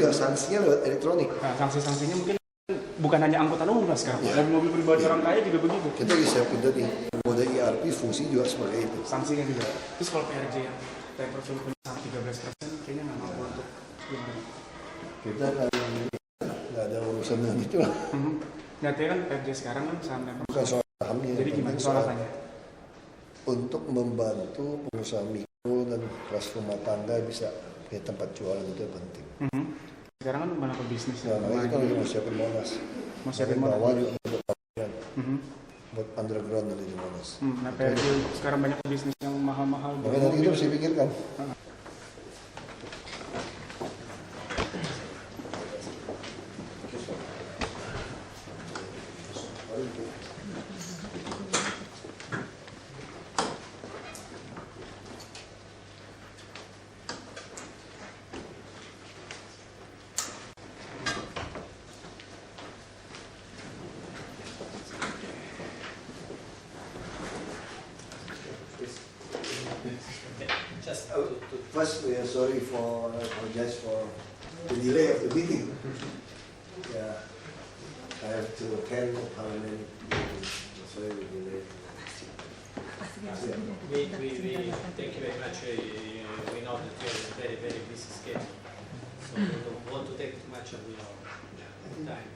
juga sanksinya lewat elektronik. Nah, sanksi-sanksinya mungkin bukan hanya angkutan umum lah sekarang, mobil pribadi orang kaya juga begitu. Kita bisa pindah di mode ERP, fungsi juga seperti itu. Sanksinya juga. Terus kalau PRJ yang Pemprov punya 13% kayaknya nggak mampu untuk gimana? Kita nggak ada urusan dengan itu lah. Nanti kan PRJ sekarang kan sahamnya bukan soal sahamnya. Jadi gimana soal apanya? Untuk membantu pengusaha mikro dan kelas rumah tangga bisa punya tempat jualan itu penting. Sekarang kan banyak bisnis. Nah, makanya kita lagi mau siapin Monas. Mau siapin Monas. Bawah juga untuk buat underground dari Monas. Nah, PRJ sekarang banyak bisnis yang mahal-mahal. Makanya nanti kita mesti pikirkan. First, we are sorry for apologize for the delay of the meeting. Yeah, I have to attend how many meetings. That's why we delayed. We thank you very much. We know that you have a very, very busy schedule, so we don't want to take too much of your time.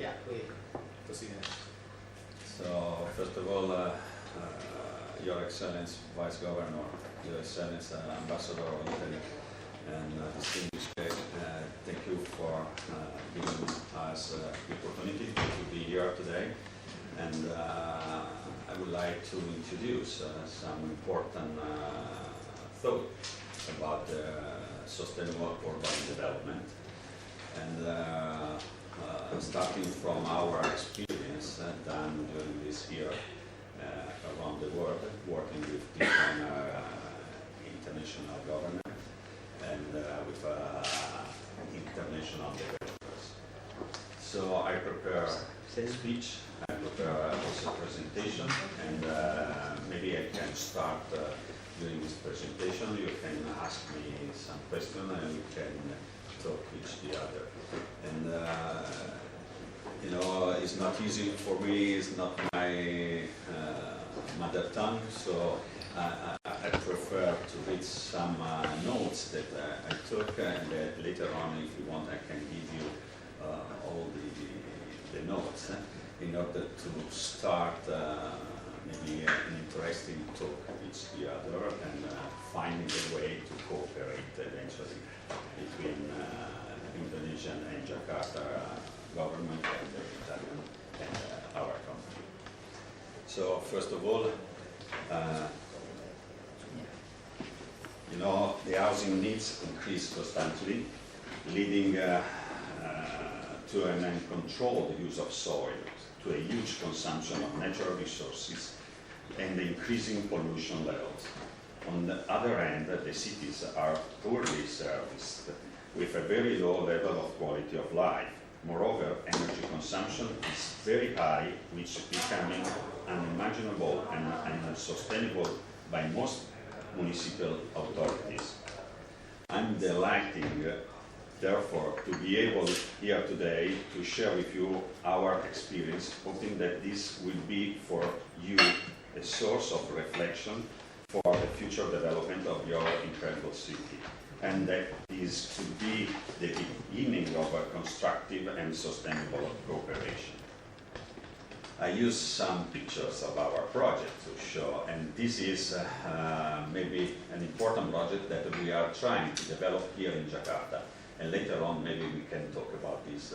Yeah, we proceed. So, first of all, Your Excellency Vice Governor, Your Excellency Ambassador of Italy, and distinguished guests, thank you for giving us the opportunity to be here today. And I would like to introduce some important thoughts about sustainable urban development. And starting from our experience done during this year around the world, working with different international governments and with international developers. So I prepare a speech, I prepare also a presentation, and maybe I can start during this presentation. You can ask me some questions and we can talk each the other. And you know, it's not easy for me, it's not my mother tongue, so I prefer to read some notes that I took, and later on, if you want, I can give you all the notes in order to start maybe an interesting talk each the other and finding a way to cooperate eventually between Indonesian and Jakarta government and the Italian and our company. So first of all, you know, the housing needs increase constantly, leading to an uncontrolled use of soil, to a huge consumption of natural resources, and increasing pollution levels. On the other hand, the cities are poorly serviced, with a very low level of quality of life. Moreover, energy consumption is very high, which is becoming unimaginable and unsustainable by most municipal authorities. I'm delighted, therefore, to be able here today to share with you our experience, hoping that this will be for you a source of reflection for the future development of your incredible city. And that is to be the beginning of a constructive and sustainable cooperation. I use some pictures of our project to show, and this is maybe an important project that we are trying to develop here in Jakarta. And later on, maybe we can talk about this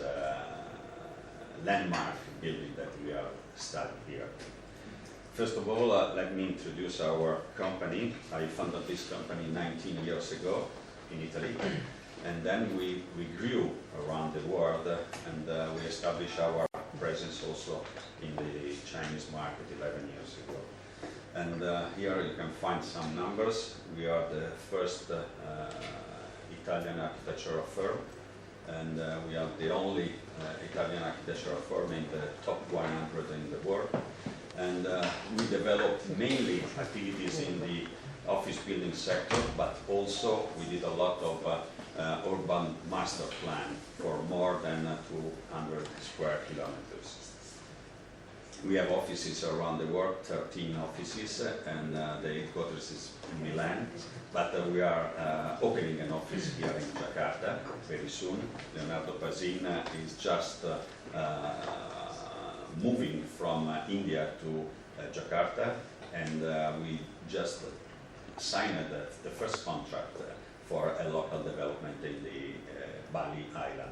landmark building that we are studying here. First of all, let me introduce our company. I founded this company 19 years ago in Italy, and then we grew around the world, and we established our presence also in the Chinese market 11 years ago. And here you can find some numbers. We are the first Italian architectural firm, and we are the only Italian architectural firm in the top 100 in the world. And we developed mainly activities in the office building sector, but also we did a lot of urban master plan for more than 200 square kilometers. We have offices around the world, 13 offices, and the headquarters is in Milan, but we are opening an office here in Jakarta very soon. Leonardo Pasin is just moving from India to Jakarta, and we just signed the first contract for a local development in the Bali Island.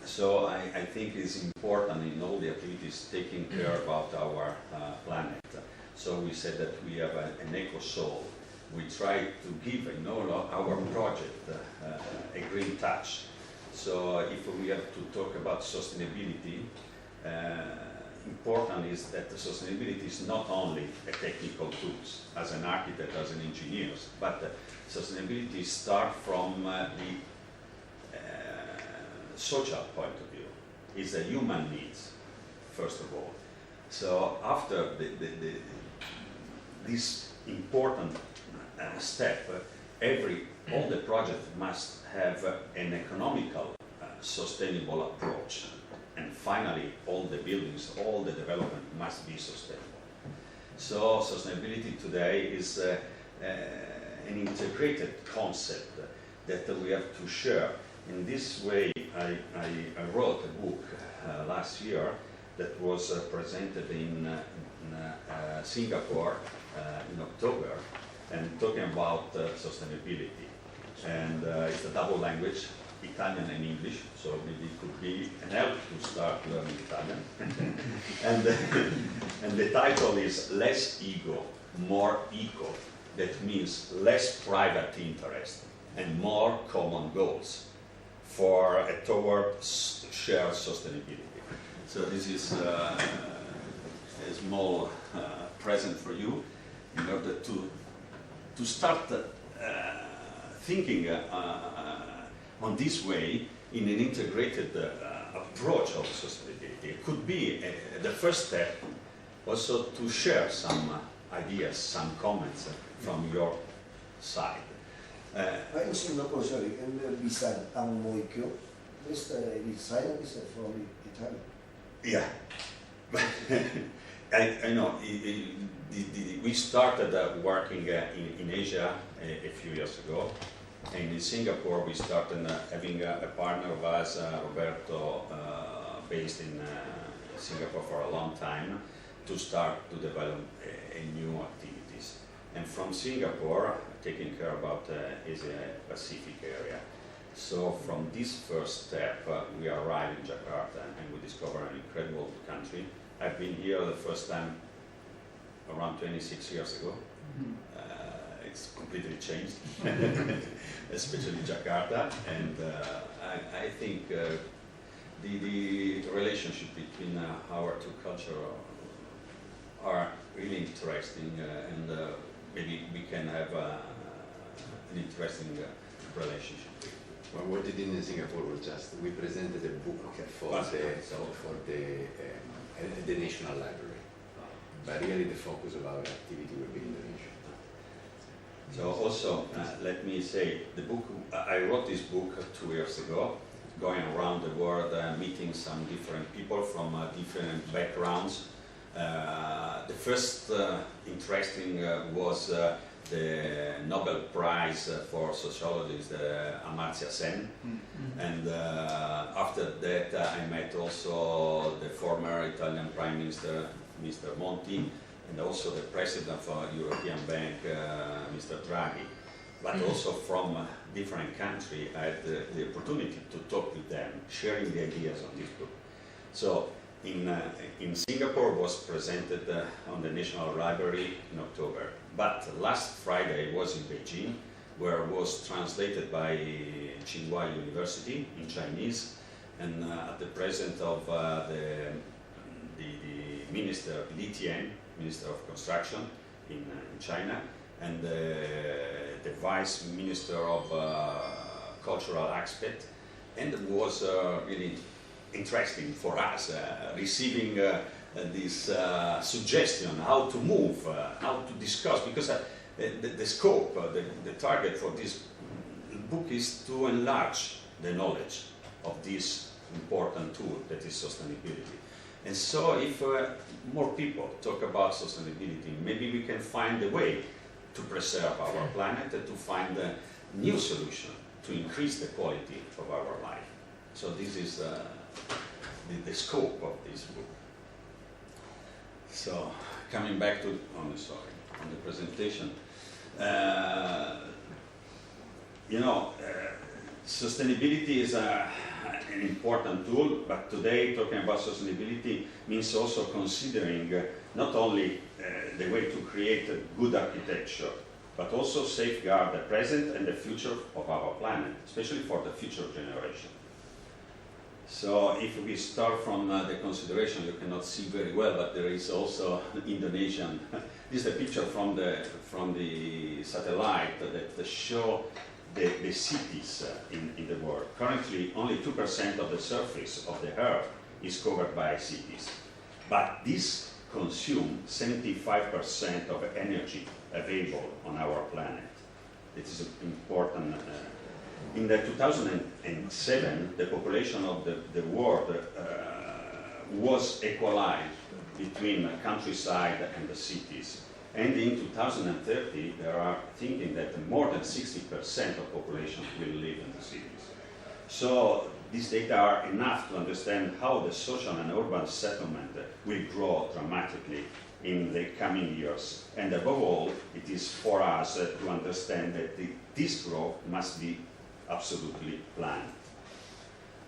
So I think it's important in all the activities taking care about our planet. So we said that we have an eco soul. We try to give in all our project a green touch. So if we have to talk about sustainability, important is that the sustainability is not only a technical tools as an architect, as an engineer, but sustainability starts from the social point of view. It's the human needs, first of all. So after this important step, all the projects must have an economical, sustainable approach. And finally, all the buildings, all the development must be sustainable. So sustainability today is an integrated concept that we have to share. In this way, I wrote a book last year that was presented in Singapore in October, and talking about sustainability. And it's a double language, Italian and English, so maybe it could be an help to start learning Italian. and the title is Less Ego, More Eco. That means less private interest and more common goals toward shared sustainability. So this is a small present for you in order to start thinking on this way in an integrated approach of sustainability. It could be the first step also to share some ideas, some comments from your side. In Singapore, sorry, and beside Tamu, this design is from Italy. Yeah, I know. We started working in Asia a few years ago, and in Singapore we started having a partner of us, Roberto, based in Singapore for a long time, to start to develop a new activities. And from Singapore, taking care about Asia Pacific area. So from this first step, we arrived in Jakarta and we discovered an incredible country. I've been here the first time around 26 years ago. It's completely changed, especially Jakarta. And I think the relationship between our two cultures are really interesting, and maybe we can have an interesting relationship. Well, what we did in Singapore was just we presented a book for the National Library, but really the focus of our activity will be Indonesia. So also, let me say, the book, I wrote this book 2 years ago, going around the world, meeting some different people from different backgrounds. The first interesting was the Nobel Prize for Sociology, Amartya Sen. And after that I met also the former Italian Prime Minister, Mr. Monti, and also the President of European Bank, Mr. Draghi. But also from different countries, I had the opportunity to talk with them, sharing the ideas of this book. So in Singapore was presented on the National Library in October. But last Friday was in Beijing, where it was translated by Tsinghua University in Chinese, and at the presence of the Minister Li Tian, Minister of Construction in China, and the Vice Minister of Cultural Aspect, and it was really interesting for us, receiving this suggestion how to move, how to discuss, because the scope, the target for this book is to enlarge the knowledge of this important tool that is sustainability. And so if more people talk about sustainability, maybe we can find a way to preserve our planet and to find a new solution to increase the quality of our life. So this is the scope of this book. So coming back to on the presentation, sustainability is an important tool, but today talking about sustainability means also considering not only the way to create a good architecture, but also safeguard the present and the future of our planet, especially for the future generation. So if we start from the consideration, you cannot see very well, but there is also Indonesian. This is a picture from the satellite that show the cities in the world. Currently, only 2% of the surface of the Earth is covered by cities, but these consume 75% of energy available on our planet. It is important. In the 2007, the population of the world was equalized between the countryside and the cities. And in 2030, they are thinking that more than 60% of population will live in the cities. So these data are enough to understand how the social and urban settlement will grow dramatically in the coming years. And above all, it is for us to understand that this growth must be absolutely planned.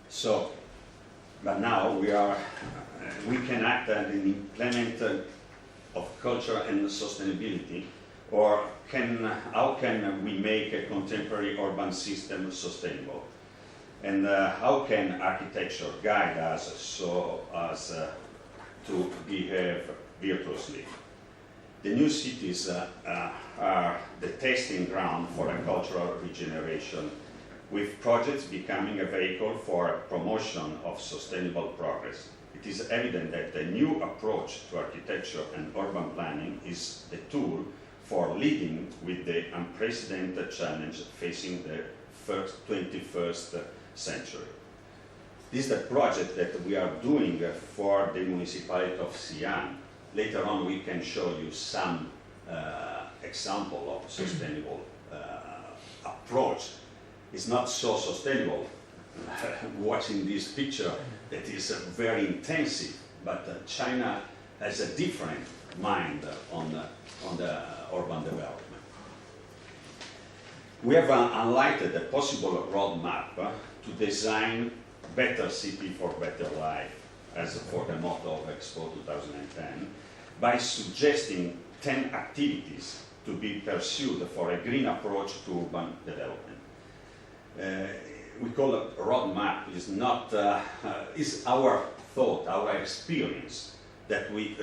So, but now we can act and implement of culture and sustainability, or how can we make a contemporary urban system sustainable? And how can architecture guide us so as to behave virtuously? The new cities are the testing ground for a cultural regeneration, with projects becoming a vehicle for promotion of sustainable progress. It is evident that the new approach to architecture and urban planning is the tool for leading with the unprecedented challenge facing the 21st century. This is the project that we are doing for the municipality of Xi'an. Later on we can show you some example of sustainable approach. It's not so sustainable. Watching this picture, that is very intensive, but China has a different mind on the urban development. We have enlightened a possible roadmap to design better city for better life, as for the motto of Expo 2010, by suggesting 10 activities to be pursued for a green approach to urban development. We call it a roadmap. Is not is our thought, our experience that we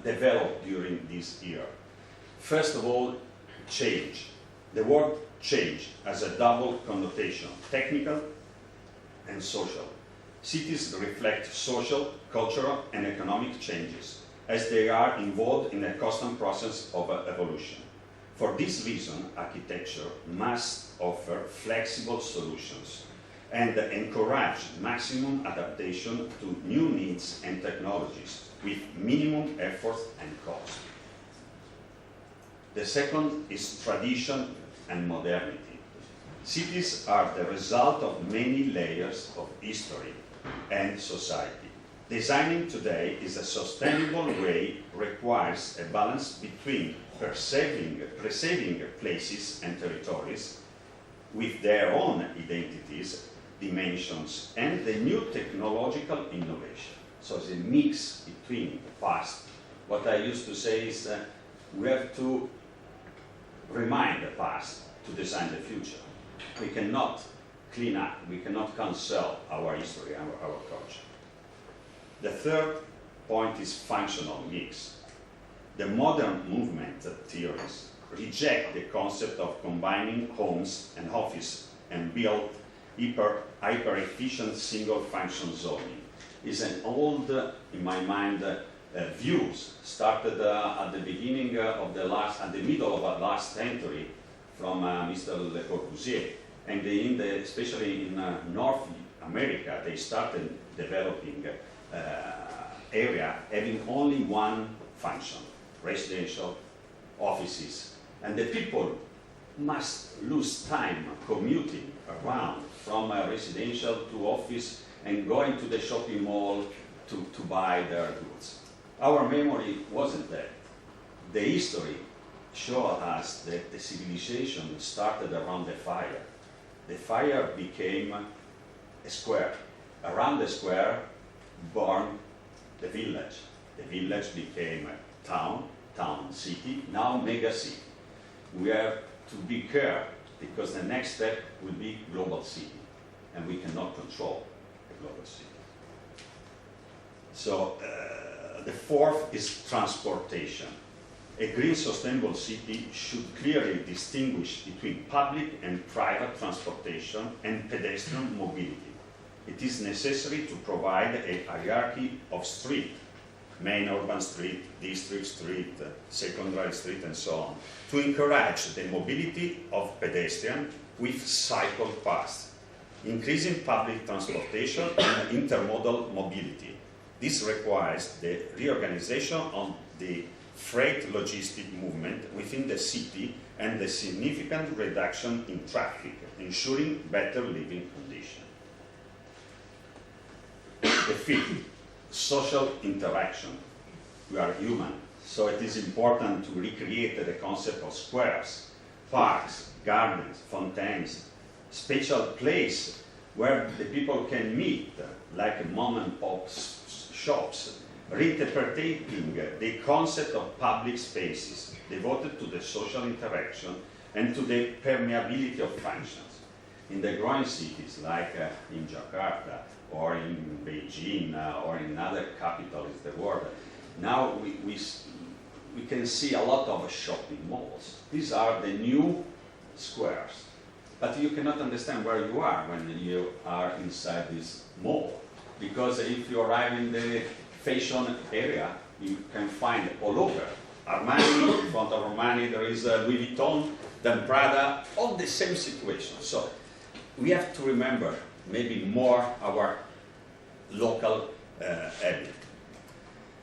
developed during this year. First of all, change. The word change has a double connotation: technical and social. Cities reflect social, cultural, and economic changes, as they are involved in a constant process of evolution. For this reason, architecture must offer flexible solutions and encourage maximum adaptation to new needs and technologies with minimum effort and cost. The second is tradition and modernity. Cities are the result of many layers of history and society. Designing today is a sustainable way requires a balance between preserving places and territories with their own identities, dimensions, and the new technological innovation. So it's a mix between the past. What I used to say is we have to remind the past to design the future. We cannot clean up, we cannot cancel our history, our culture. The third point is functional mix. The modern movement theories reject the concept of combining homes and office and build hyper-efficient single-function zoning. is an old, in my mind, views started at the beginning of at the middle of the last century from Mr. Le Corbusier. And especially in North America, they started developing area having only one function, residential, offices. And the people must lose time commuting around from residential to office and going to the shopping mall to buy their goods. Our memory wasn't that. The history showed us that the civilization started around the fire. The fire became a square. Around the square, born the village. The village became a town, city, now mega city. We have to be careful because the next step will be global city, and we cannot control the global city. So the fourth is transportation. A green sustainable city should clearly distinguish between public and private transportation and pedestrian mobility. It is necessary to provide a hierarchy of street, main urban street, district street, secondary street, and so on, to encourage the mobility of pedestrians with cycle paths, increasing public transportation and intermodal mobility. This requires the reorganization of the freight logistic movement within the city and the significant reduction in traffic, ensuring better living conditions. The fifth, social interaction. We are human, so it is important to recreate the concept of squares, parks, gardens, fountains, special place where the people can meet, like mom and pop shops, reinterpreting the concept of public spaces devoted to the social interaction and to the permeability of functions. In the growing cities, like in Jakarta, or in Beijing, or in other capitals of the world, now we can see a lot of shopping malls. These are the new squares. But you cannot understand where you are when you are inside this mall. Because if you arrive in the fashion area, you can find all over. Armani, in front of Armani, there is Louis Vuitton, then Prada, all the same situation. So we have to remember maybe more our local habit.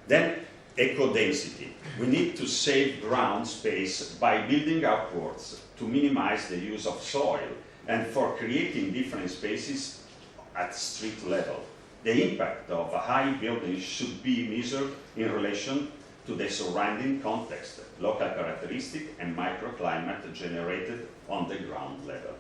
Then eco-density. We need to save ground space by building upwards to minimize the use of soil and for creating different spaces at street level. The impact of a high building should be measured in relation to the surrounding context, local characteristic and microclimate generated on the ground level.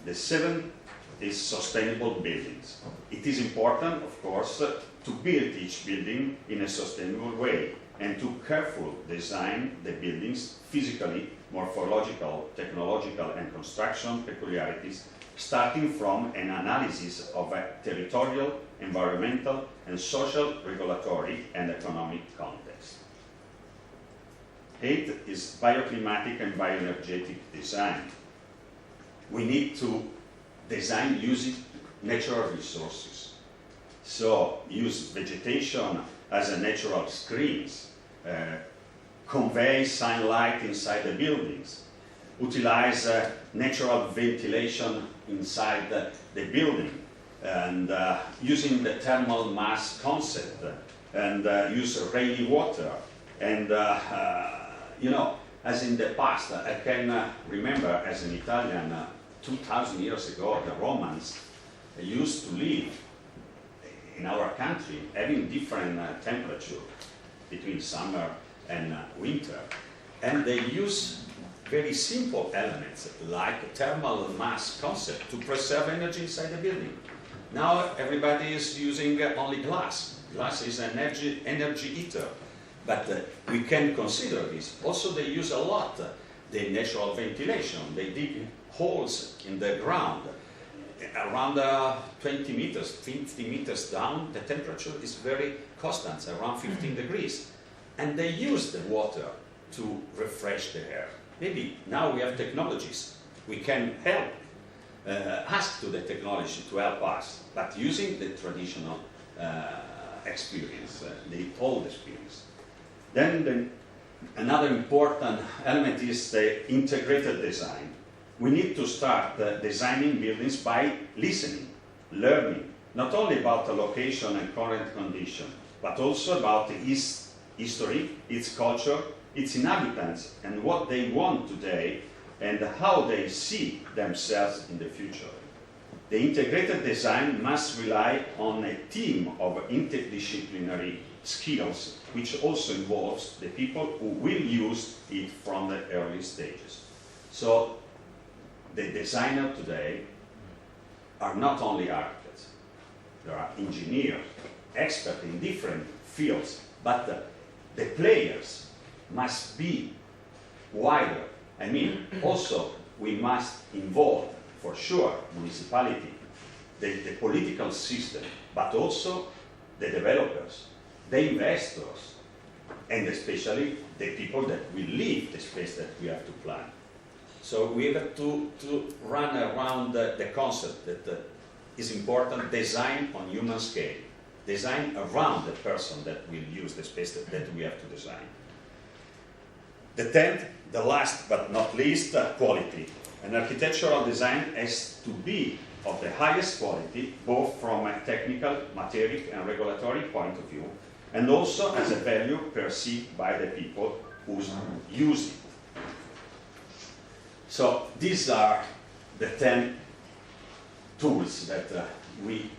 The seventh is sustainable buildings. It is important, of course, to build each building in a sustainable way and to carefully design the buildings physically, morphological, technological, and construction peculiarities, starting from an analysis of a territorial, environmental, and social, regulatory, and economic context. 8 is bioclimatic and bioenergetic design. We need to design using natural resources. So use vegetation as a natural screens, convey sunlight inside the buildings, utilize natural ventilation inside the building, and using the thermal mass concept, and use rainy water. And, you know, as in the past, I can remember as an Italian, 2,000 years ago, the Romans used to live in our country having different temperature between summer and winter. And they use very simple elements like thermal mass concept to preserve energy inside the building. Now everybody is using only glass. Glass is an energy eater. But we can consider this. Also they use a lot the natural ventilation. They dig holes in the ground. Around 20 meters, 50 meters down, the temperature is very constant, around 15 degrees. And they use the water to refresh the air. Maybe now we have technologies. We can help ask to the technology to help us, but using the traditional experience, the old experience. Then another important element is the integrated design. We need to start designing buildings by listening, learning, not only about the location and current condition, but also about its history, its culture, its inhabitants, and what they want today, and how they see themselves in the future. The integrated design must rely on a team of interdisciplinary skills, which also involves the people who will use it from the early stages. So the designers today are not only architects, there are engineers, experts in different fields, but the players must be wider. I mean, also we must involve, for sure, municipality, the political system, but also the developers, the investors, and especially the people that will live the space that we have to plan. So we have to run around the concept that is important, design on human scale, design around the person that will use the space that we have to design. The 10th, the last but not least, quality. An architectural design has to be of the highest quality, both from a technical, Materi, and regulatory point of view, and also as a value perceived by the people who use it. So these are the 10 tools that we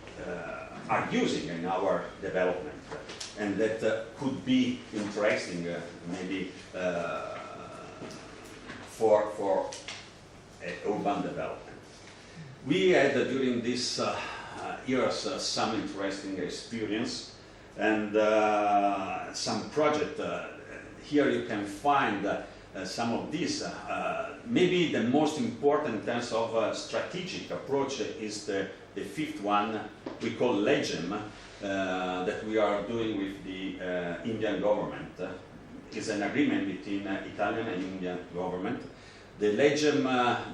are using in our development, and that could be interesting maybe for urban development. We had during these years some interesting experience and some project. Here you can find some of these. Maybe the most important in terms of strategic approach is the fifth one we call Legem, that we are doing with the Indian government. It's an agreement between Italian and Indian government. The Legem,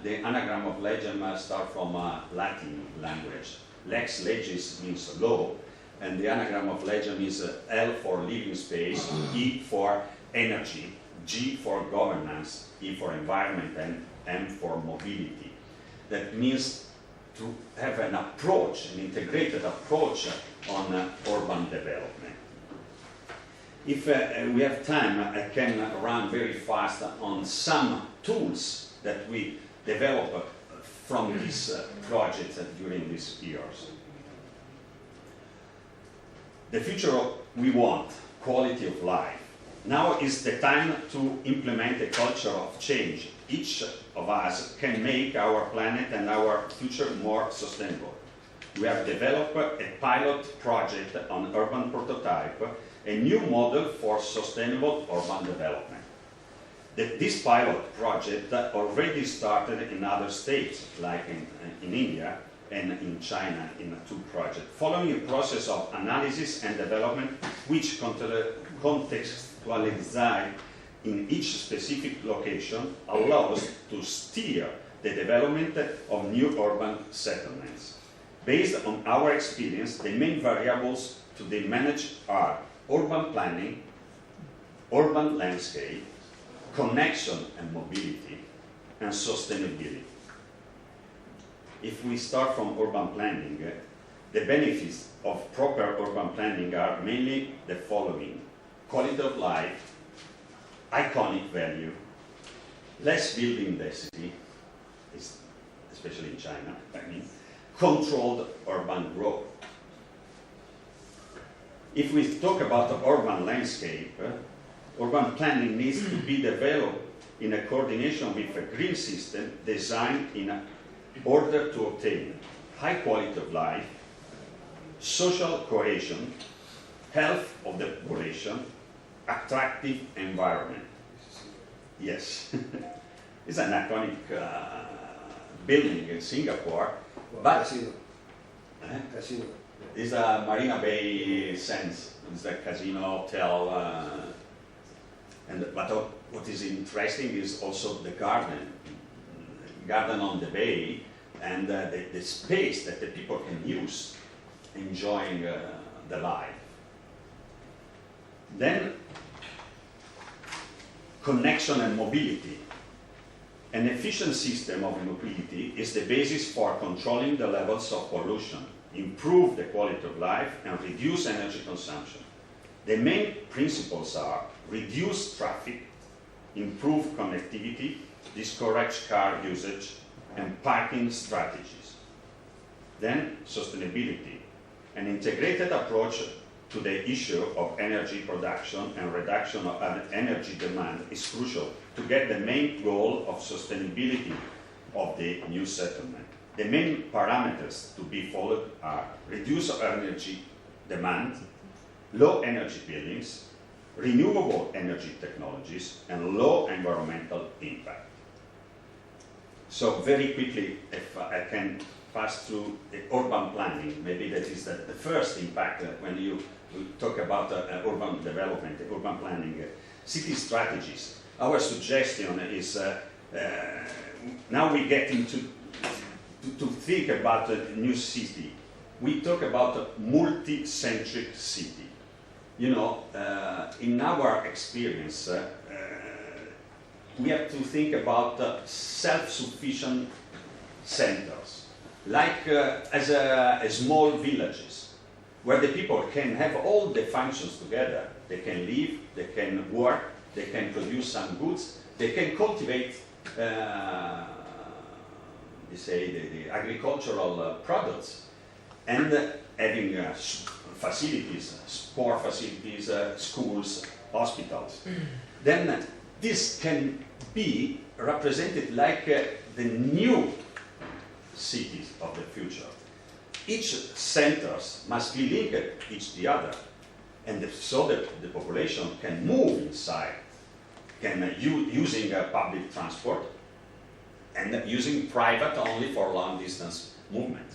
the anagram of Legem starts from Latin language. Lex legis means law, and the anagram of Legem is L for living space, E for energy, G for governance, E for environment, and M for mobility. That means to have an approach, an integrated approach on urban development. If we have time, I can run very fast on some tools that we developed from this project during these years. The future we want, quality of life. Now is the time to implement a culture of change. Each of us can make our planet and our future more sustainable. We have developed a pilot project on urban prototype, a new model for sustainable urban development. This pilot project already started in other states, like in India and in China, in 2 projects, following a process of analysis and development which contextualized in each specific location allows to steer the development of new urban settlements. Based on our experience, the main variables to be managed are urban planning, urban landscape, connection and mobility, and sustainability. If we start from urban planning, the benefits of proper urban planning are mainly the following: quality of life, iconic value, less building density, especially in China, controlled urban growth. If we talk about the urban landscape, urban planning needs to be developed in a coordination with a green system designed in order to obtain high quality of life, social cohesion, health of the population, attractive environment. Yes, it's an iconic building in Singapore, but Casino. Casino. it's a Marina Bay sense. It's a casino, hotel, but what is interesting is also the garden on the bay, and the space that the people can use enjoying the life. Then, connection and mobility. An efficient system of mobility is the basis for controlling the levels of pollution, improve the quality of life, and reduce energy consumption. The main principles are reduce traffic, improve connectivity, discourage car usage, and parking strategies. Then, sustainability. An integrated approach to the issue of energy production and reduction of energy demand is crucial to get the main goal of sustainability of the new settlement. The main parameters to be followed are reduce energy demand, low energy buildings, renewable energy technologies, and low environmental impact. So very quickly, if I can pass through the urban planning, maybe that is the first impact when you talk about urban development, urban planning, city strategies. Our suggestion is now we get into to think about a new city. We talk about a multi-centric city. You know, in our experience, we have to think about self-sufficient centers, like as small villages, where the people can have all the functions together. They can live, they can work, they can produce some goods, they can cultivate the agricultural products, and having facilities, sport facilities, schools, hospitals. Then this can be represented like the new cities of the future. Each centers must be linked each to the other, and so that the population can move inside, can using public transport, and using private only for long distance movement.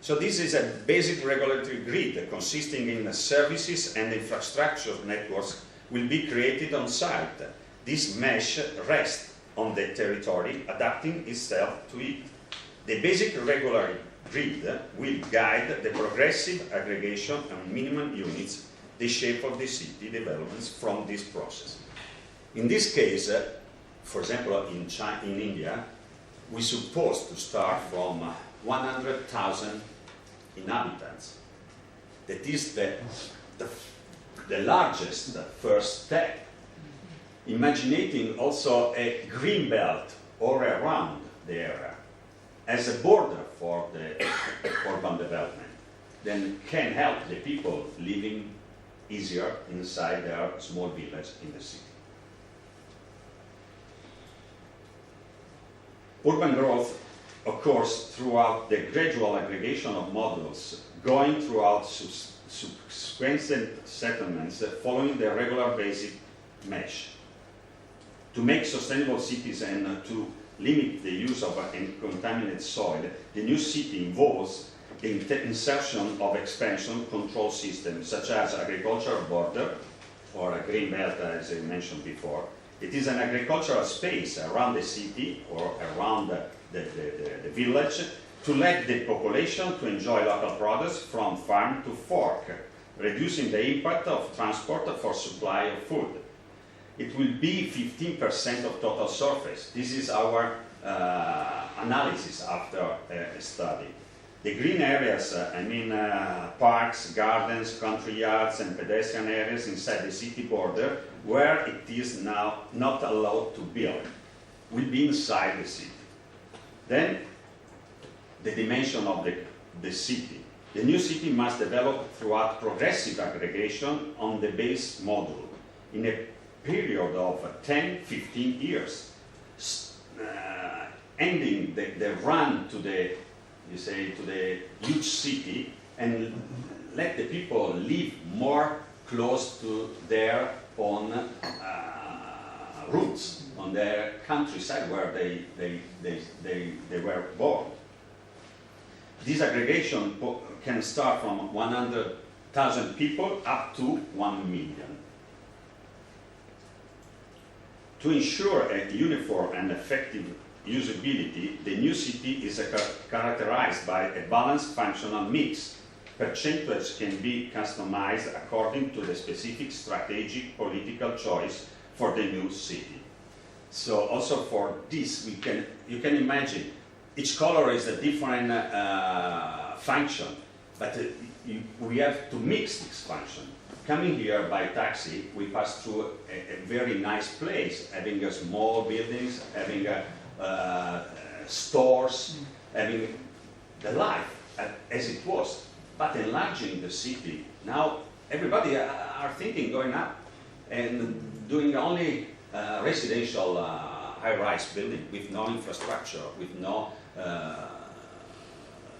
So this is a basic regulatory grid consisting in services and infrastructure networks will be created on site. This mesh rests on the territory, adapting itself to it. The basic regulatory grid will guide the progressive aggregation and minimum units, the shape of the city developments from this process. In this case, for example, in India, we're supposed to start from 100,000 inhabitants. That is the largest first step. Imagining also a green belt all around the area as a border for the urban development, then can help the people living easier inside their small village in the city. Urban growth occurs throughout the gradual aggregation of models going throughout subsequent settlements following the regular basic mesh. To make sustainable cities and to limit the use of contaminated soil, the new city involves the insertion of expansion control systems such as agricultural border or a green belt, as I mentioned before. It is an agricultural space around the city or around the village to let the population to enjoy local products from farm to fork, reducing the impact of transport for supply of food. It will be 15% of total surface. This is our analysis after a study. The green areas, parks, gardens, country yards, and pedestrian areas inside the city border, where it is now not allowed to build, will be inside the city. Then, the dimension of the city. The new city must develop throughout progressive aggregation on the base model in a period of 10-15 years, ending the run to the huge city and let the people live more close to their own roots, on their countryside where they were born. This aggregation can start from 100,000 people up to 1 million. To ensure a uniform and effective usability, the new city is characterized by a balanced functional mix. Percentage can be customized according to the specific strategic political choice for the new city. So also for this, you can imagine each color is a different function, but we have to mix this function. Coming here by taxi, we pass through a very nice place, having a small buildings, having stores, having the life as it was. But enlarging the city, now everybody are thinking going up and doing only residential high-rise building with no infrastructure, with no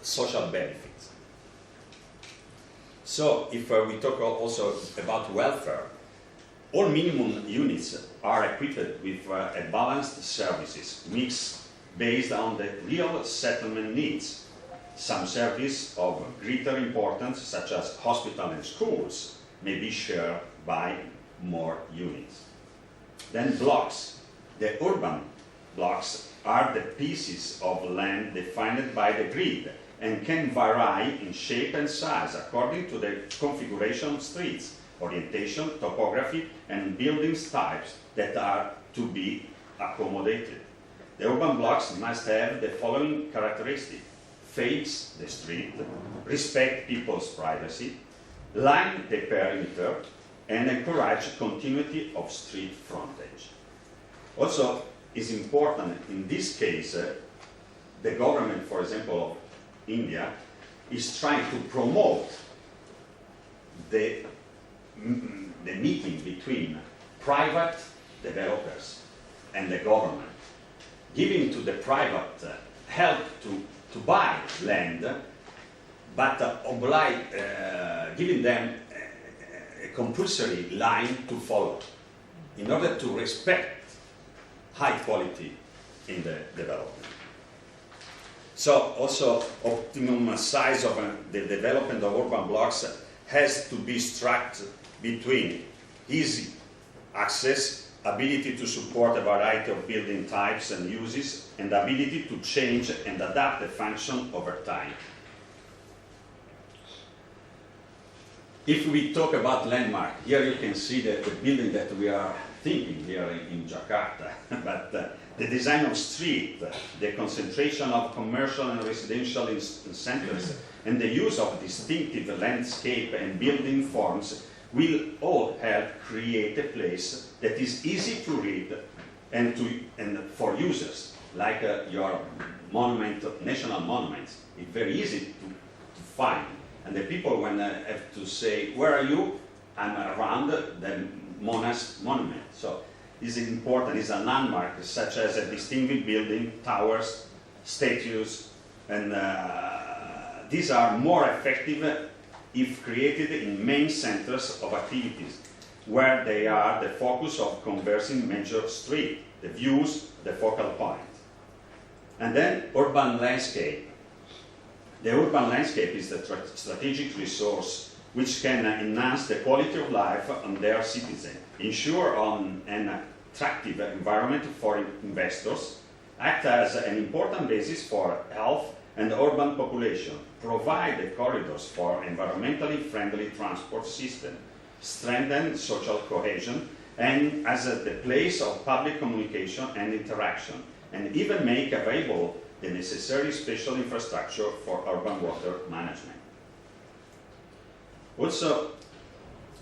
social benefits. So if we talk also about welfare, all minimum units are equipped with a balanced services mix based on the real settlement needs. Some services of greater importance, such as hospital and schools, may be shared by more units. Then blocks. The urban blocks are the pieces of land defined by the grid and can vary in shape and size according to the configuration of streets, orientation, topography, and building types that are to be accommodated. The urban blocks must have the following characteristics: face the street, respect people's privacy, line the perimeter, and encourage continuity of street frontage. Also, is important in this case, the government, for example, of India, is trying to promote the meeting between private developers and the government, giving to the private help to buy land, but giving them a compulsory line to follow in order to respect high quality in the development. So also optimum size of the development of urban blocks has to be struck between easy access, ability to support a variety of building types and uses, and ability to change and adapt the function over time. If we talk about landmark, here you can see the building that we are thinking here in Jakarta, but the design of street, the concentration of commercial and residential centers, and the use of distinctive landscape and building forms will all help create a place that is easy to read and for users, like your monument, national monuments. It's very easy to find. And the people, when have to say, where are you? I'm around the monument. So it's important, it's a landmark, such as a distinctive building, towers, statues, and these are more effective if created in main centers of activities, where they are the focus of conversing major street, the views, the focal point. And then urban landscape. The urban landscape is the strategic resource which can enhance the quality of life on their citizens, ensure an attractive environment for investors, act as an important basis for health and urban population, provide the corridors for environmentally friendly transport system, strengthen social cohesion, and as the place of public communication and interaction, and even make available the necessary special infrastructure for urban water management. Also,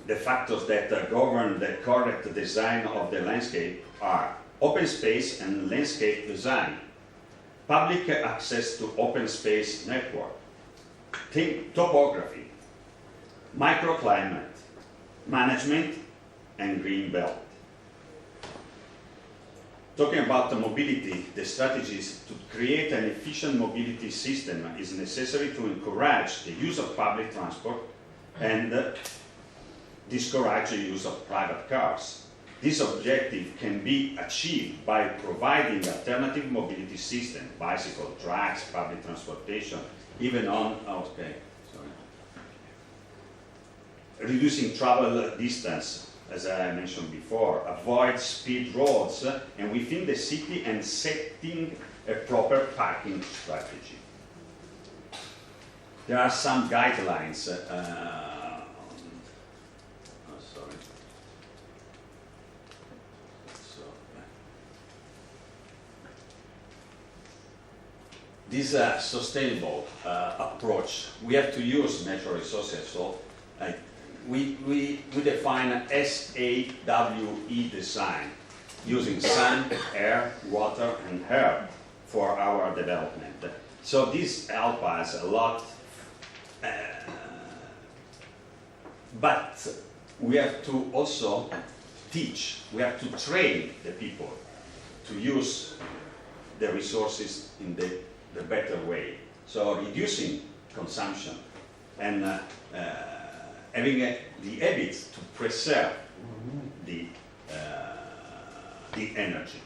the factors that govern the correct design of the landscape are open space and landscape design, public access to open space network, topography, microclimate, management, and green belt. Talking about the mobility, the strategies to create an efficient mobility system is necessary to encourage the use of public transport and discourage the use of private cars. This objective can be achieved by providing alternative mobility system, bicycle, tracks, public transportation, even reducing travel distance, as I mentioned before, avoid speed roads and within the city, and setting a proper parking strategy. There are some guidelines. Sorry. So, this sustainable approach, we have to use natural resources. So we define SAWE design, using sun, air, water, and air for our development. So this helps us a lot, but we have to also teach, we have to train the people to use the resources in the better way. So reducing consumption and having the habit to preserve the energy.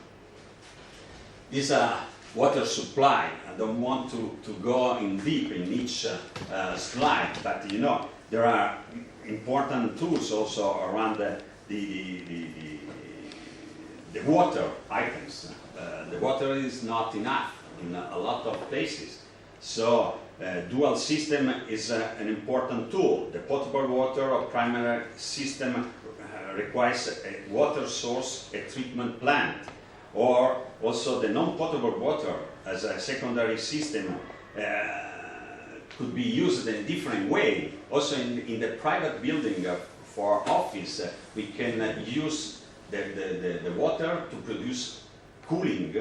This water supply, I don't want to go in deep in each slide, but you know, there are important tools also around the water items. The water is not enough in a lot of places. So dual system is an important tool. The potable water or primary system requires a water source, a treatment plant, or also the non-potable water as a secondary system could be used in a different way. Also in the private building for office, we can use the water to produce cooling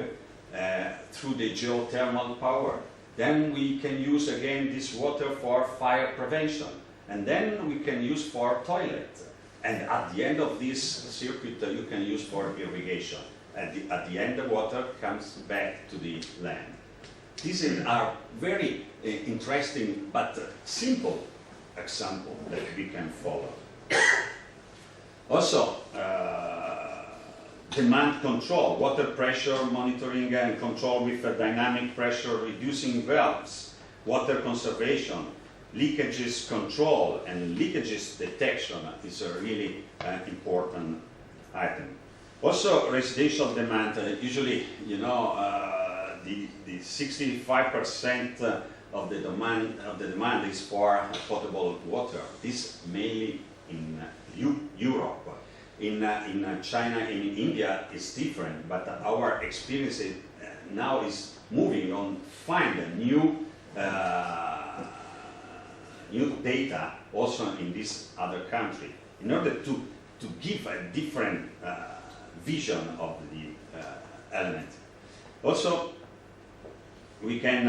through the geothermal power. Then we can use again this water for fire prevention, and then we can use for toilet. And at the end of this circuit, you can use for irrigation. At the end, the water comes back to the land. These are very interesting but simple examples that we can follow. Also, demand control, water pressure monitoring and control with a dynamic pressure reducing valves, water conservation, leakages control and leakages detection is a really important item. Also, residential demand, usually, you know, the 65% of the demand is for potable water. This mainly in Europe. In China and in India it's different, but our experience now is moving on find new data also in this other country in order to give a different vision of the element. Also, we can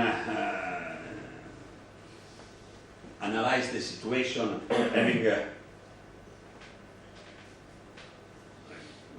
analyze the situation having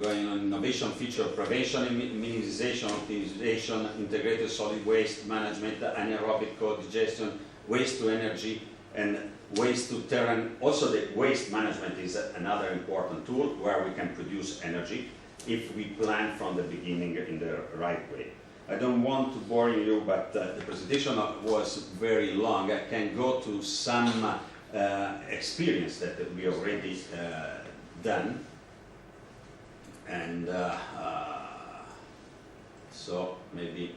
going on innovation, feature prevention, minimization, optimization, integrated solid waste management, anaerobic co-digestion, waste to energy, and waste to terrain. Also, the waste management is another important tool where we can produce energy if we plan from the beginning in the right way. I don't want to bore you, but the presentation was very long. I can go to some experience that we already done. And so maybe,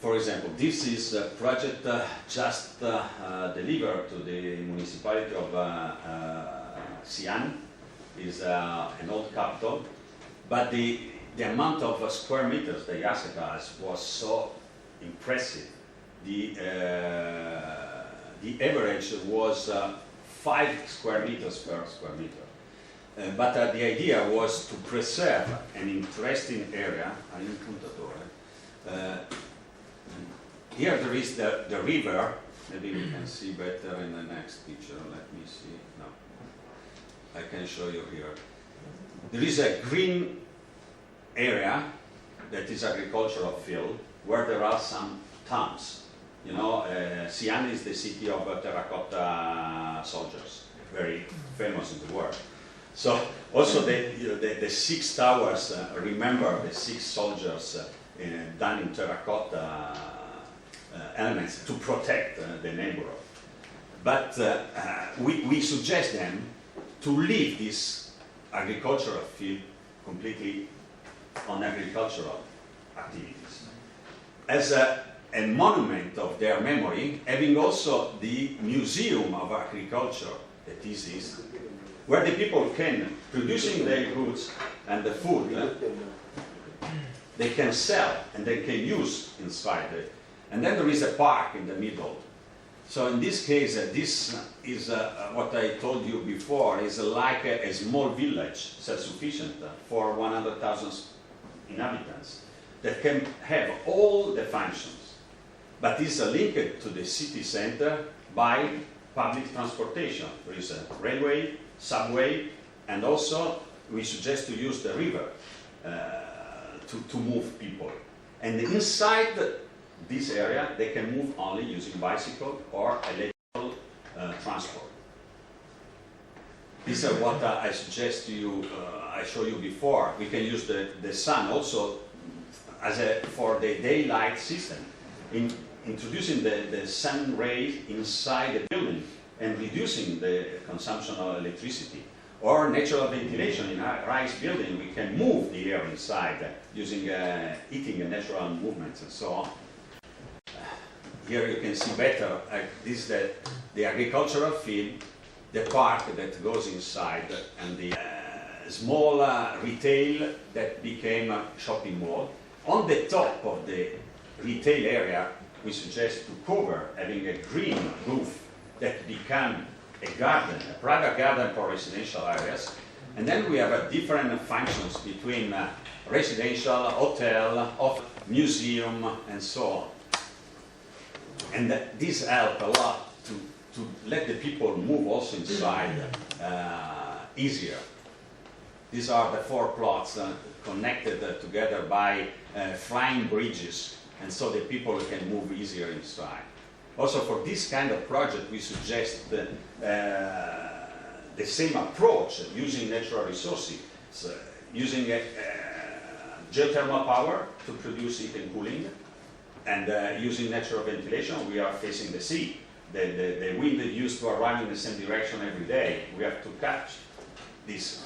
for example, this is a project just delivered to the municipality of Xi'an. Is an old capital, but the amount of square meters they asked us was so impressive. The average was 5 square meters per square meter. But the idea was to preserve an interesting area. Here there is the river. Maybe we can see better in the next picture. Let me see. No, I can show you here. There is a green area that is agricultural field where there are some towns. You know, Xi'an is the city of terracotta soldiers, very famous in the world. So also the 6 towers remember the 6 soldiers done in terracotta elements to protect the neighborhood. But we suggest them to leave this agricultural field completely on agricultural activities. as a monument of their memory, having also the Museum of Agriculture, that is, where the people can, producing their goods and the food, they can sell and they can use inside it. And then there is a park in the middle. So in this case, this is what I told you before, is like a small village, self-sufficient for 100,000 inhabitants, that can have all the functions, but is linked to the city center by public transportation. There is a railway, subway, and also we suggest to use the river to move people. And inside this area, they can move only using bicycle or electrical transport. This is what I suggest to you, I showed you before. We can use the sun also as for the daylight system, in introducing the sun rays inside the building and reducing the consumption of electricity. Or natural ventilation in a rise building, we can move the air inside using heating and natural movements and so on. Here you can see better, this is the agricultural field, the park that goes inside, and the small retail that became a shopping mall. On the top of the retail area, we suggest to cover having a green roof that become a garden, a private garden for residential areas. And then we have different functions between residential, hotel, museum, and so on. And this helps a lot to let the people move also inside easier. These are the 4 plots connected together by flying bridges, and so the people can move easier inside. Also for this kind of project, we suggest the same approach, using natural resources, using geothermal power to produce heat and cooling, and using natural ventilation. We are facing the sea. The wind used to arrive in the same direction every day. We have to catch these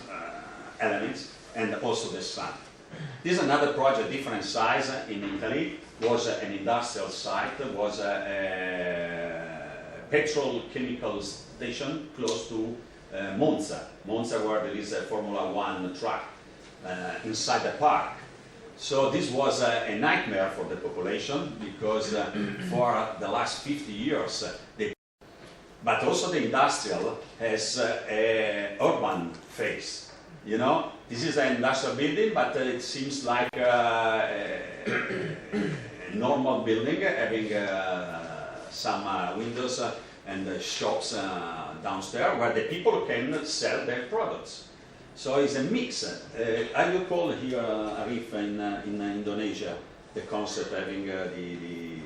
elements, and also the sun. This is another project, different size in Italy. Was an industrial site, was a petrochemical station close to Monza, where there is a Formula 1 track inside the park. So this was a nightmare for the population, because for the last 50 years, but also the industrial has a urban face. You know, this is an industrial building, but it seems like a normal building, having some windows and shops downstairs where the people can sell their products. So it's a mix. I will call here Arif in Indonesia the concept having the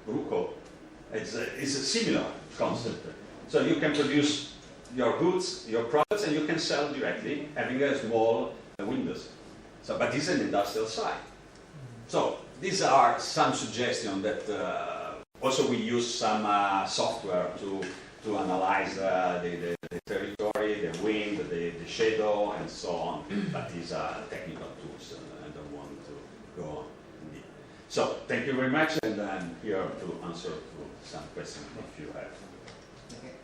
ruko. It's a similar concept. So you can produce your goods, your products, and you can sell directly, having a small windows. So, but this is an industrial site. So these are some suggestions that also we use some software to analyze the territory, the wind, the shadow, and so on. But these are technical tools, and I don't want to go on. So thank you very much, and I'm here to answer to some questions if you have. Okay.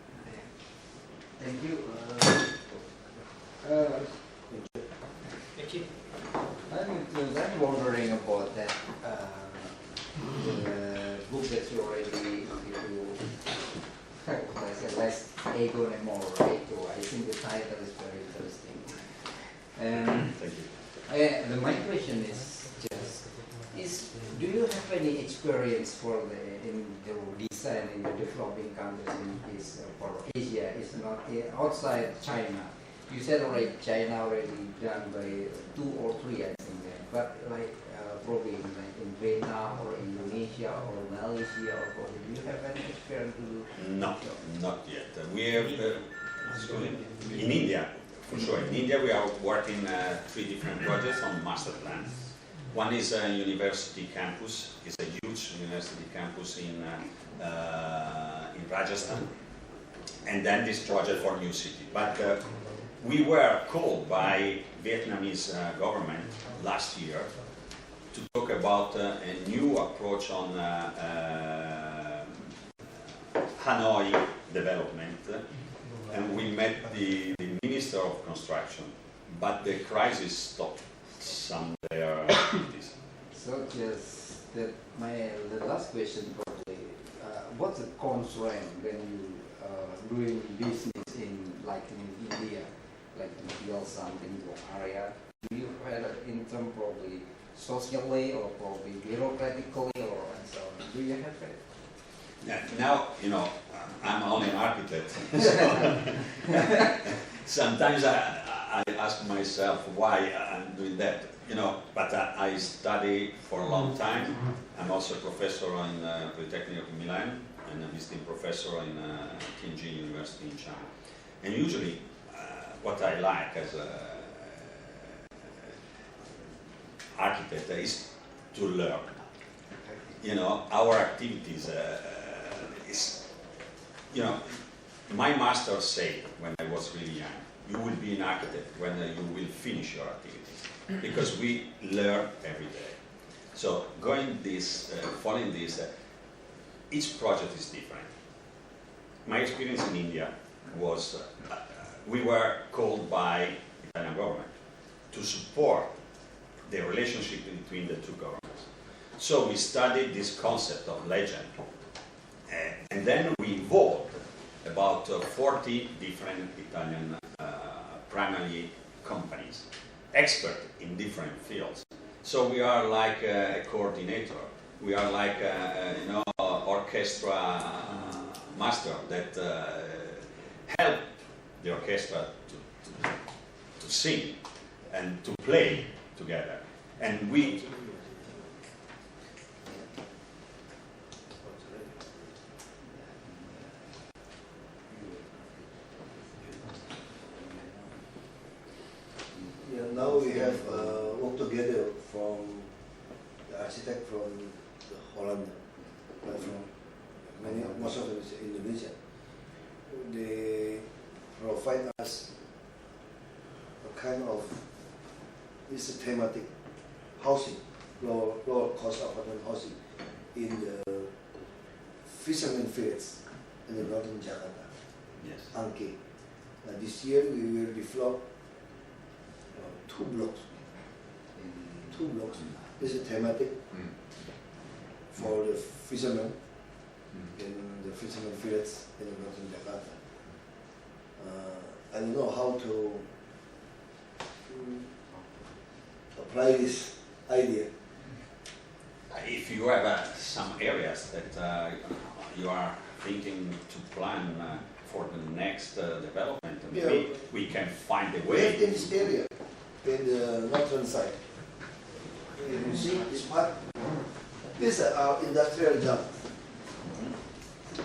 Thank you. Thank you. I'm wondering about that the book that you already I said less ego and more, right? So I think the title is very interesting. Thank you. My question is just do you have any experience in the design in the developing countries in this for Asia? It's not outside China. You said already China already done by 2 or 3, I think. But like probably in Vietnam or Indonesia or Malaysia or Korea, do you have any experience to do? No, not yet. We have in India, for sure. In India, we are working 3 different projects on master plans. One is a university campus. It's a huge university campus in Rajasthan, and then this project for new city. But we were called by Vietnamese government last year to talk about a new approach on Hanoi development, and we met the Minister of Construction, but the crisis stopped some of their activities. So just the last question probably, what's the constraint when you doing business in India, like you build something in your area? Do you have in terms probably socially or probably bureaucratically or and so on? Do you have it? Yeah, now, I'm only an architect. Sometimes I ask myself why I'm doing that, but I study for a long time. I'm also a professor in Polytechnic of Milan and a visiting professor in Tianjin University in China. And usually what I like as an architect is to learn. Our activities is, my master said when I was really young, you will be an architect when you will finish your activities, because we learn every day. So following this, each project is different. My experience in India was, we were called by the Italian government to support the relationship between the two governments. So we studied this concept of legend, and then we involved about 40 different Italian primary companies, expert in different fields. So we are like a coordinator. We are like orchestra master that help the orchestra to sing and to play together. And we now we have worked together from the architect from Holland, most of them is Indonesia. They provide us a kind of thematic housing, lower cost apartment housing in the fishermen fields in the northern Jakarta, yes. Angke. This year we will develop two blocks. This is thematic for the fishermen in the fishermen fields in the northern Jakarta. I don't know how to apply this idea. If you have some areas that you are thinking to plan for the next development, maybe we can find a We have way. in this area, in the northern side. You see this part? This is our industrial zone.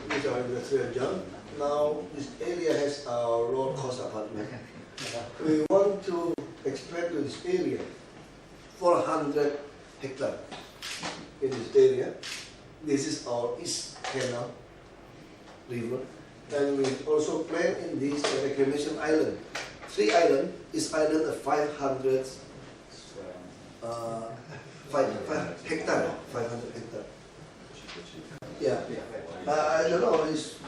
This is our industrial zone. Now this area has our low cost apartment. We want to expand to this area 400 hectares in this area. This is our East Canal River. And we also plan in this reclamation island. 3 islands, each island of 500 hectares. 500 hectares. Yeah. I don't know, it's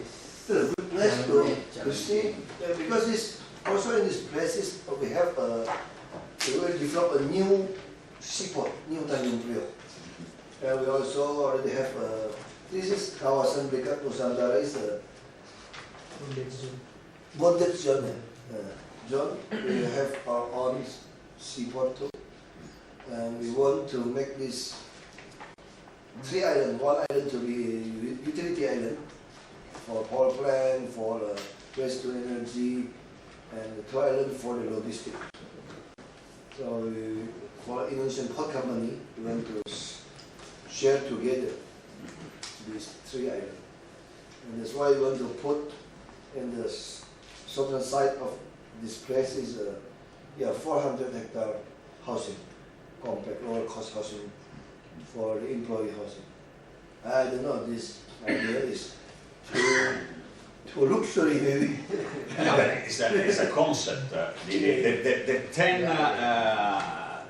still a good place to see, because it's also in these places we have we will develop a new seaport, new Tanjung Priok. And we also already have this is kawasan Dekat Nusantara is a bonded zone. Zone. We have our own seaport too, and we want to make this 3 islands. 1 island to be utility island for power plant, for waste to energy, and the 2 island for the logistics. So for Indonesian port company, we want to share together these 3 islands. And that's why we want to put in the southern side of this place is 400 hectare housing, compact lower cost housing for the employee housing. I don't know, this idea is too luxury maybe. No, but it's a concept. The 10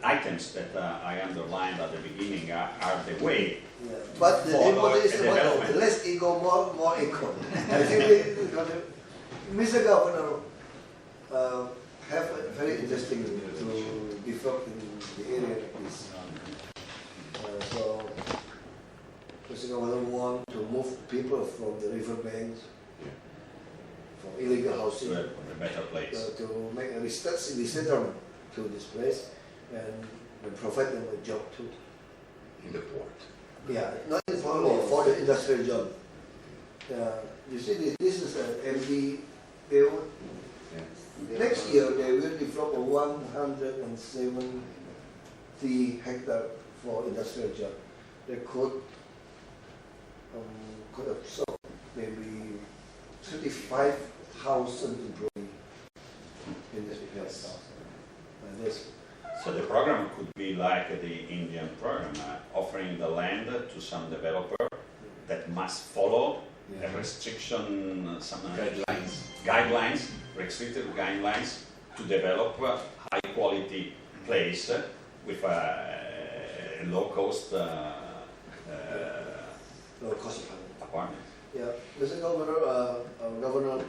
items that I underlined at the beginning are the way. Yeah. But the For important is the the development. less ego, more eco. I think Mr. Governor have a very interesting to develop in the area like this. So Mr. Governor want to move people from the riverbanks, from illegal housing, To a better place. to make a resettlement to this place and provide them a job too. In the port. Yeah, not only for the industrial job. You see, this is an empty field. Next year, they will develop a 170 hectare for industrial job. They could absorb maybe 35,000 employees in this place. And this. So the program could be like the Indian program, offering the land to some developer that must follow a restriction, some guidelines, restricted guidelines to develop a high quality place with a low cost apartment. Yeah, Mr. Governor, Governor,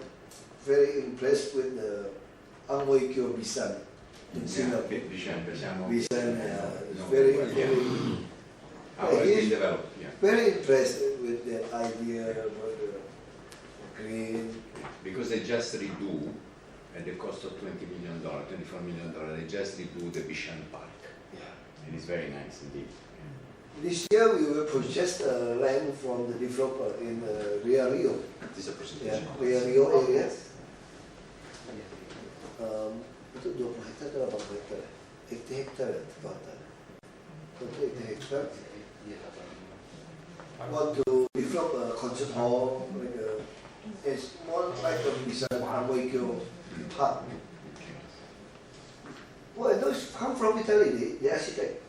very impressed with the Angmoikyo Bisan in Singapore. Bisan is very, How has been developed? Yeah. very impressed with the idea about the green. Because they just redo, at the cost of $20 million, $24 million, they just redo the Bishan Park. Yeah. And it's very nice indeed. This year we will purchase land from the developer in Rio Rio. This is a presentation. Rio Rio area. Itu 20 hektar atau 8 hektar? 80 hektar total. 80 hektar. Want to develop a concert hall, like it's more like a Bisan Angmoikyo park. Well, those come from Italy, the architect.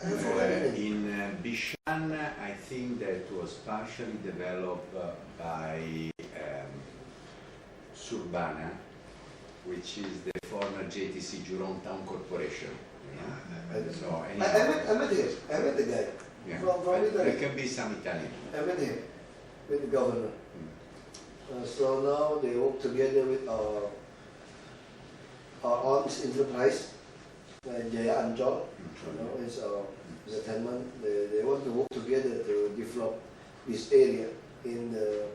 In Bishan, I think that was partially developed by Surbana, which is the former JTC Jurong Town Corporation. So, I met him. I met the guy from Italy. There can be some Italian. I met him with the governor. So now they work together with our arms enterprise, Jaya Ancol. It's a tenant. They want to work together to develop this area in the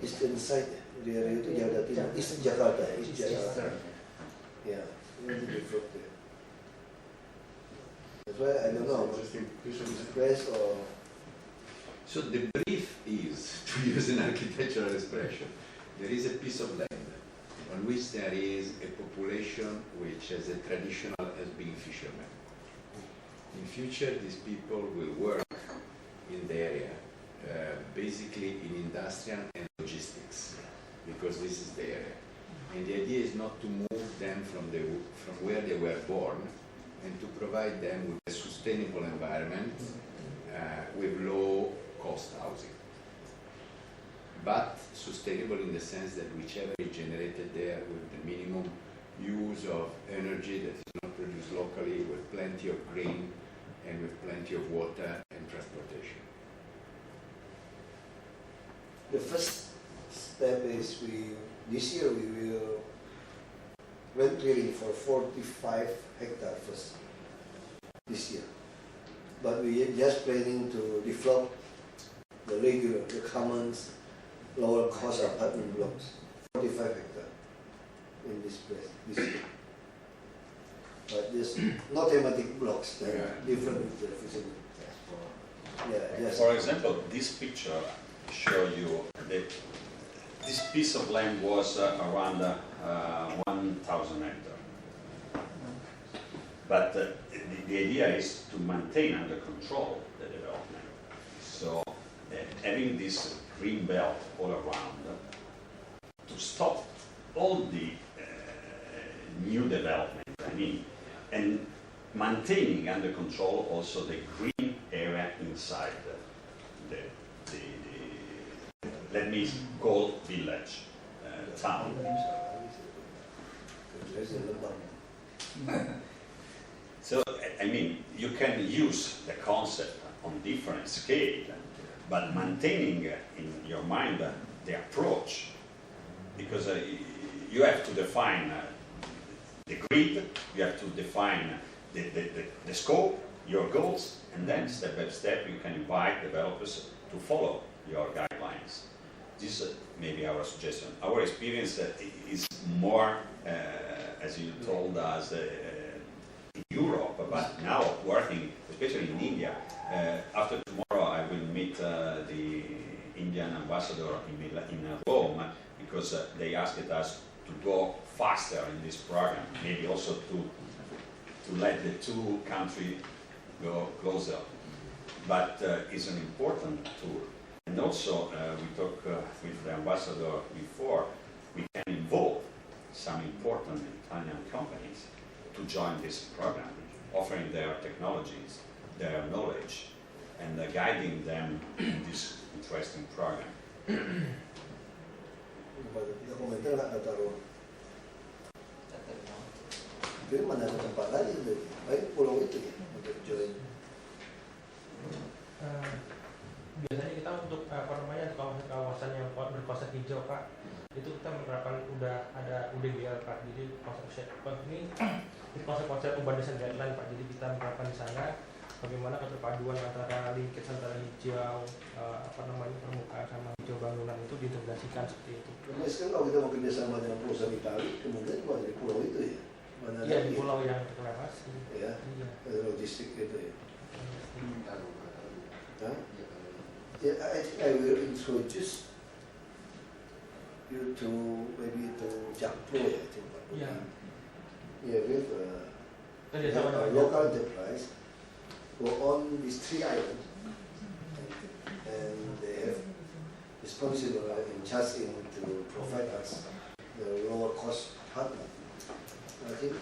eastern side. The area to Jakarta, East Jakarta, East Jakarta. Yeah, they want to develop there. That's why I don't know. Press or. So the brief is, to use an architectural expression, there is a piece of land on which there is a population which as a traditional as being fishermen. In future, these people will work in the area, basically in industrial and logistics, because this is the area. And the idea is not to move them from where they were born, and to provide them with a sustainable environment with low cost housing. But sustainable in the sense that whichever is generated there with the minimum use of energy that is not produced locally, with plenty of green and with plenty of water and transportation. The first step is this year we will rent clearing for 45 hectares first this year. But we are just planning to develop the regular, the commons, lower cost apartment blocks, 45 hectares in this place this year. But there's no thematic blocks, they're different facilities. Yeah, yes. For example, this picture shows you that this piece of land was around 1,000 hectares. But the idea is to maintain under control the development. So having this green belt all around to stop all the new development, and maintaining under control also the green area inside the let me call village, town. So, I mean, you can use the concept on different scale, but maintaining in your mind the approach, because you have to define the grid, you have to define the scope, your goals, and then step by step you can invite developers to follow your guidelines. This may be our suggestion. Our experience is more, as you told us, in Europe, but now working, especially in India. After tomorrow I will meet the Indian ambassador in Rome, because they asked us to go faster in this program, maybe also to let the two countries go closer. But it's an important tool. And also, we talked with the ambassador before, we can involve some important Italian companies to join this program, offering their technologies, their knowledge, and guiding them in this interesting program. Kita komentar nggak kata Ron? Tapi mana ada tempat lagi tuh? Baik pulau itu ya untuk join. Biasanya kita untuk kawasan yang berkonsep hijau Pak, itu kita menerapkan udah ada UDGL Pak, jadi konsep ini konsep urban design guideline Pak, jadi kita menerapkan di sana bagaimana keterpaduan antara linkage antara hijau permukaan sama hijau bangunan itu diintegrasikan seperti itu. Kemudian kan kalau kita mau kerjasama dengan perusahaan Italia, kemungkinan cuma di pulau itu ya. Mana iya di pulau yang reklamasi. Ya, iya. Logistik itu ya. Huh? Yeah, I think I will introduce you to maybe to Jakpro, I think. Yeah. Yeah, with a local enterprise who own these 3 islands, and they have responsible in charge to provide us the lower cost partner. I think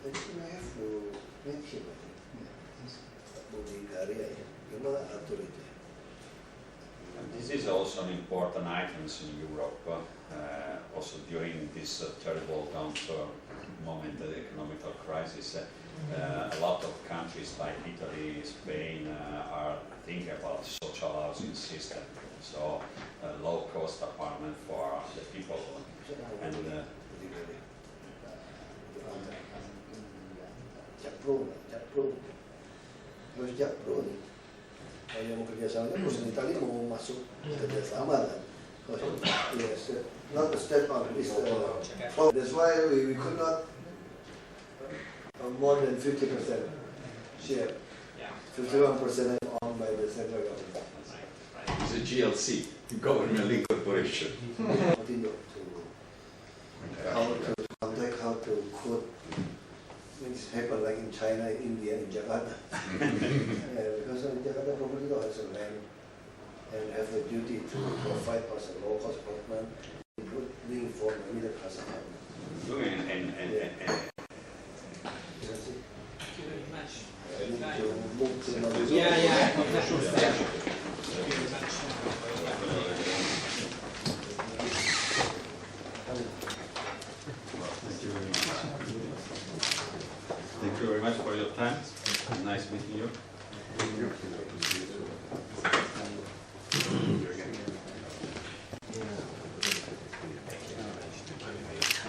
we have to make him. Bulgaria, gimana atur itu? This is also an important item in Europe, also during this terrible downturn moment, the economic crisis. A lot of countries like Italy, Spain are thinking about social housing system, so low-cost apartment for the people. And Jakpro, harus Jakpro nih. Kalau yang mau kerjasamanya, perusahaan Italia mau masuk kerjasama kan? Yes, not a step on this. That's why we could not more than 50% share. 51% owned by the central government. It's a GLC, Government Link Corporation. Continue to how to contact, how to code. Things happen like in China, India, in Jakarta. Because in Jakarta, property has a land and have a duty to provide us a low-cost apartment, including for the middle class apartment. Thank you very much. I need to move to another. Yeah. Thank you very much. thank you very much for your time. Nice meeting you. Thank you.